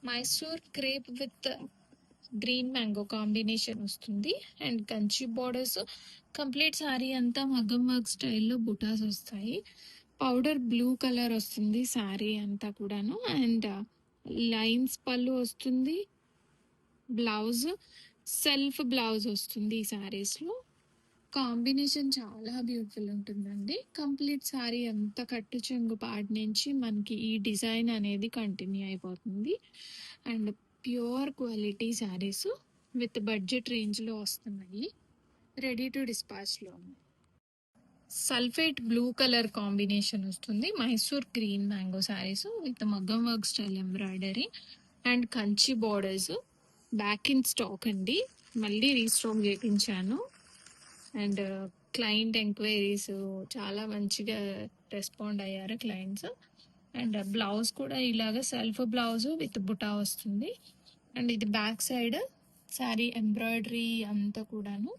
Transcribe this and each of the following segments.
Mysore crepe with green mango combination వస్తుంది. And Kanchi borders, complete sari అంతా మగ్గం వర్క్ స్టైల్లో బుటాస్ వస్తాయి. పౌడర్ బ్లూ కలర్ వస్తుంది సారీ అంతా కూడాను. అండ్ లైన్స్ పళ్ళు వస్తుంది. బ్లౌజ్ సెల్ఫ్ బ్లౌజ్ వస్తుంది ఈ సారీస్లో. కాంబినేషన్ చాలా బ్యూటిఫుల్ ఉంటుందండి. కంప్లీట్ సారీ అంతా కట్టు చెంగు పార్ట్ నుంచి మనకి ఈ డిజైన్ అనేది కంటిన్యూ అయిపోతుంది. And pure quality saris with budget రేంజ్లో వస్తున్నాయి. రెడీ టు డిస్పాచ్లో ఉన్నాయి. సల్ఫేట్ బ్లూ కలర్ కాంబినేషన్ వస్తుంది. Mysore green mango saris with మగ్గం work style embroidery and Kanchi borders. Back in stock అండి, మళ్ళీ రీస్టాక్ చేయించాను. అండ్ క్లయింట్ ఎంక్వైరీస్ చాలా మంచిగా రెస్పాండ్ అయ్యారు క్లయింట్స్. అండ్ బ్లౌజ్ కూడా ఇలాగ సెల్ఫ్ బ్లౌజ్ విత్ బుటా వస్తుంది. అండ్ ఇది బ్యాక్ సైడ్ శారీ ఎంబ్రాయిడరీ అంతా కూడాను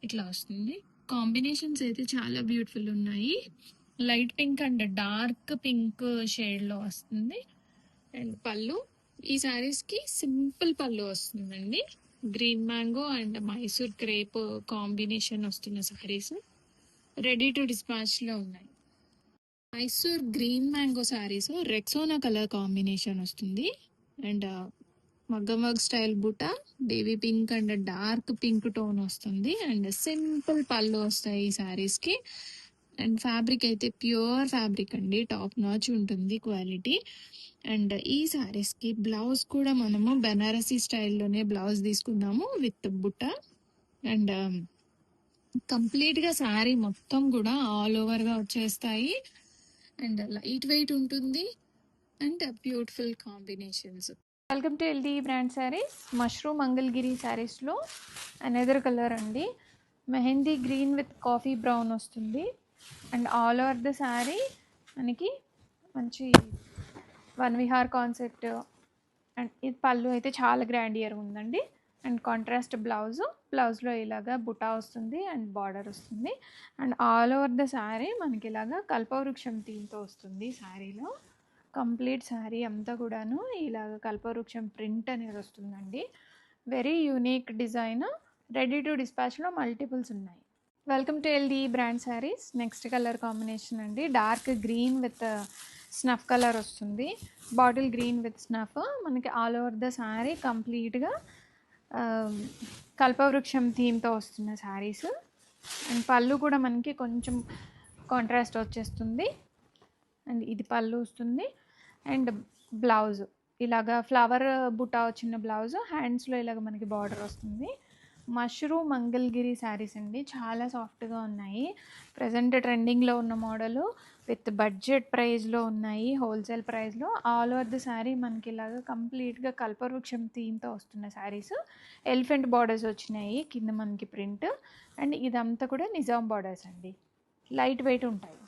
ఇట్లా వస్తుంది. కాంబినేషన్స్ అయితే చాలా బ్యూటిఫుల్ ఉన్నాయి. Light pink and dark pink షేడ్లో వస్తుంది. అండ్ పళ్ళు ఈ శారీస్కి సింపుల్ పళ్ళు వస్తుందండి. Green mango and Mysore crepe combination వస్తున్న శారీస్ రెడీ టు డిస్పాచ్లో ఉన్నాయి. Mysore green mango saris Rexona colour combination వస్తుంది. అండ్ మగ్గం వర్క్ స్టైల్ బుట్ట baby pink and dark pink tone వస్తుంది. అండ్ సింపుల్ పళ్ళు వస్తాయి ఈ శారీస్కి. అండ్ ఫ్యాబ్రిక్ అయితే ప్యూర్ ఫ్యాబ్రిక్ అండి, టాప్ నాచ్ ఉంటుంది క్వాలిటీ. అండ్ ఈ శారీస్కి బ్లౌజ్ కూడా మనము బెనారసీ స్టైల్లోనే బ్లౌజ్ తీసుకున్నాము విత్ బుట్ట. అండ్ కంప్లీట్గా శారీ మొత్తం కూడా ఆల్ ఓవర్గా వచ్చేస్తాయి. అండ్ లైట్ వెయిట్ ఉంటుంది and beautiful combinations. Welcome to LD brand saris. Mushroom Mangalagiri శారీస్లో అనదర్ కలర్ అండి. Mehndi green with coffee brown వస్తుంది. And all over the sari మనకి మంచి వన్ విహార్ కాన్సెప్ట్. అండ్ ఇది పళ్ళు అయితే చాలా గ్రాండియర్ ఉందండి. అండ్ కాంట్రాస్ట్ బ్లౌజ్లో ఇలాగా బుటా వస్తుంది అండ్ బార్డర్ వస్తుంది. And all over the sari మనకి ఇలాగా కల్పవృక్షం థీమ్తో వస్తుంది. శారీలో కంప్లీట్ శారీ అంతా కూడాను ఇలాగ కల్పవృక్షం ప్రింట్ అనేది వస్తుందండి. Very unique design. Ready to డిస్పాచ్లో మల్టిపుల్స్ ఉన్నాయి. Welcome to LD brand saris. Next colour combination అండి, dark green with snuff colour వస్తుంది. Bottle green with snuff. మనకి ఆల్ ఓవర్ ద శారీ కంప్లీట్గా కల్పవృక్షం థీమ్తో వస్తున్న శారీస్. అండ్ పళ్ళు కూడా మనకి కొంచెం కాంట్రాస్ట్ వచ్చేస్తుంది. అండ్ ఇది పళ్ళు వస్తుంది. అండ్ బ్లౌజ్ ఇలాగా ఫ్లవర్ బుటా వచ్చిన బ్లౌజ్, హ్యాండ్స్లో ఇలాగ మనకి బార్డర్ వస్తుంది. మష్రూమ్ మంగళగిరి శారీస్ అండి, చాలా సాఫ్ట్గా ఉన్నాయి. ప్రజెంట్ ట్రెండింగ్లో ఉన్న మోడలు విత్ బడ్జెట్ ప్రైస్లో ఉన్నాయి, హోల్సేల్ ప్రైస్లో. ఆల్ ఓవర్ ద శారీ మనకి ఇలాగ కంప్లీట్గా కల్పవృక్షం థీమ్తో వస్తున్న శారీస్. ఎలిఫెంట్ బార్డర్స్ వచ్చినాయి కింద మనకి ప్రింట్. అండ్ ఇదంతా కూడా నిజాం బార్డర్స్ అండి, లైట్ వెయిట్ ఉంటాయి.